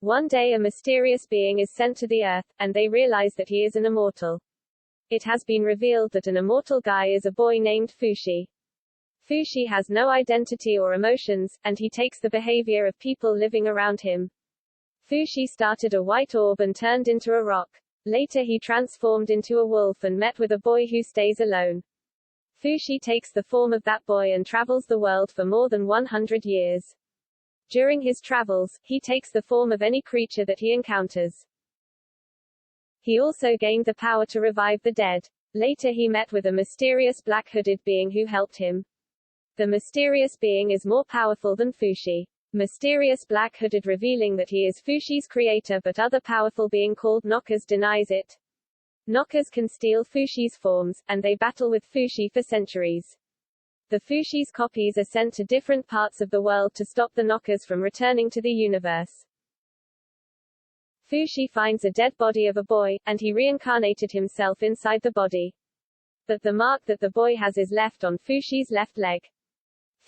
One day a mysterious being is sent to the Earth, and they realize that he is an immortal. It has been revealed that an immortal guy is a boy named Fushi. Fushi has no identity or emotions, and he takes the behavior of people living around him. Fushi started a white orb and turned into a rock. Later he transformed into a wolf and met with a boy who stays alone. Fushi takes the form of that boy and travels the world for more than 100 years. During his travels, he takes the form of any creature that he encounters. He also gained the power to revive the dead. Later he met with a mysterious black-hooded being who helped him. The mysterious being is more powerful than Fushi. Mysterious black-hooded revealing that he is Fushi's creator, but other powerful being called Knockers denies it. Knockers can steal Fushi's forms, and they battle with Fushi for centuries. The Fushi's copies are sent to different parts of the world to stop the Knockers from returning to the universe. Fushi finds a dead body of a boy, and he reincarnated himself inside the body. But the mark that the boy has is left on Fushi's left leg.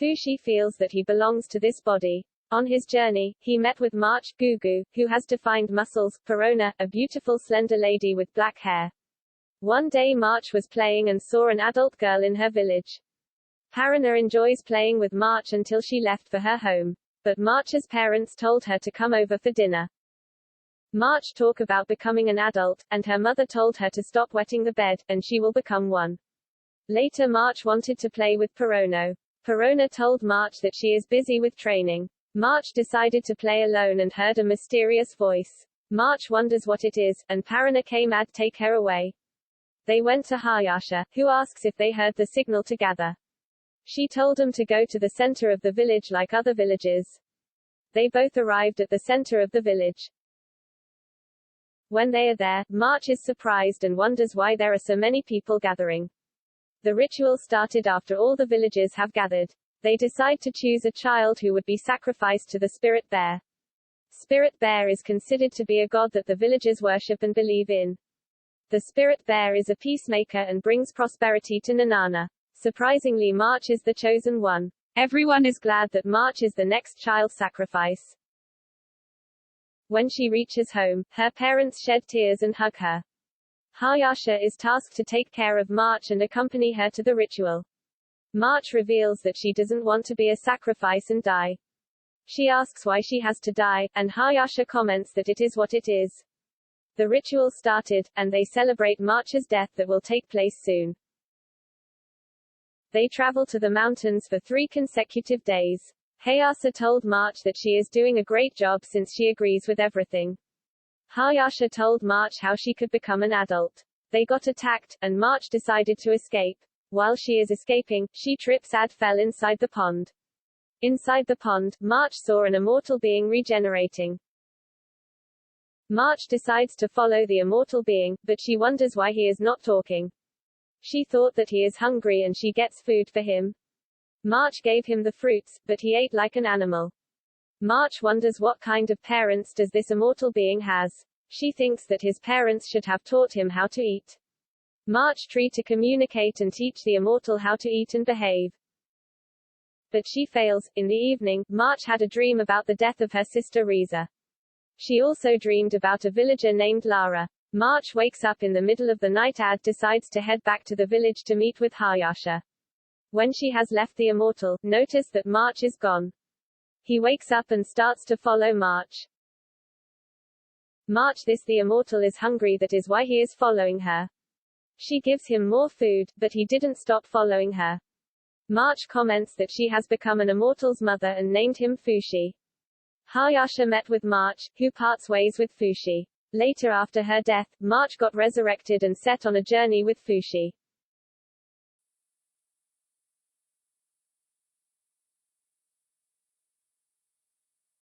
Fushi feels that he belongs to this body. On his journey, he met with March, Gugu, who has defined muscles, Perona, a beautiful slender lady with black hair. One day March was playing and saw an adult girl in her village. Parona enjoys playing with March until she left for her home. But March's parents told her to come over for dinner. March talked about becoming an adult, and her mother told her to stop wetting the bed, and she will become one. Later March wanted to play with Perona. Perona told March that she is busy with training. March decided to play alone and heard a mysterious voice. March wonders what it is, and Parona came to take her away. They went to Hayasha, who asks if they heard the signal to gather. She told them to go to the center of the village like other villages. They both arrived at the center of the village. When they are there, March is surprised and wonders why there are so many people gathering. The ritual started after all the villagers have gathered. They decide to choose a child who would be sacrificed to the Spirit Bear. Spirit Bear is considered to be a god that the villagers worship and believe in. The Spirit Bear is a peacemaker and brings prosperity to Nanana. Surprisingly, March is the chosen one. Everyone is glad that March is the next child sacrifice. When she reaches home, her parents shed tears and hug her. Hayasha is tasked to take care of March and accompany her to the ritual. March reveals that she doesn't want to be a sacrifice and die. She asks why she has to die, and Hayasha comments that it is what it is. The ritual started, and they celebrate March's death that will take place soon. They travel to the mountains for 3 consecutive days. Hayasha told March that she is doing a great job since she agrees with everything. Hayasha told March how she could become an adult. They got attacked, and March decided to escape. While she is escaping, she trips and fell inside the pond. Inside the pond, March saw an immortal being regenerating. March decides to follow the immortal being, but she wonders why he is not talking. She thought that he is hungry and she gets food for him. March gave him the fruits, but he ate like an animal. March wonders what kind of parents does this immortal being has. She thinks that his parents should have taught him how to eat. March tries to communicate and teach the immortal how to eat and behave. But she fails. In the evening, March had a dream about the death of her sister Riza. She also dreamed about a villager named Lara. March wakes up in the middle of the night and decides to head back to the village to meet with Hayasha. When she has left the immortal, notice that March is gone. He wakes up and starts to follow March. The immortal is hungry, that is why he is following her. She gives him more food, but he didn't stop following her. March comments that she has become an immortal's mother and named him Fushi. Hayasha met with March, who parts ways with Fushi. Later after her death, March got resurrected and set on a journey with Fushi.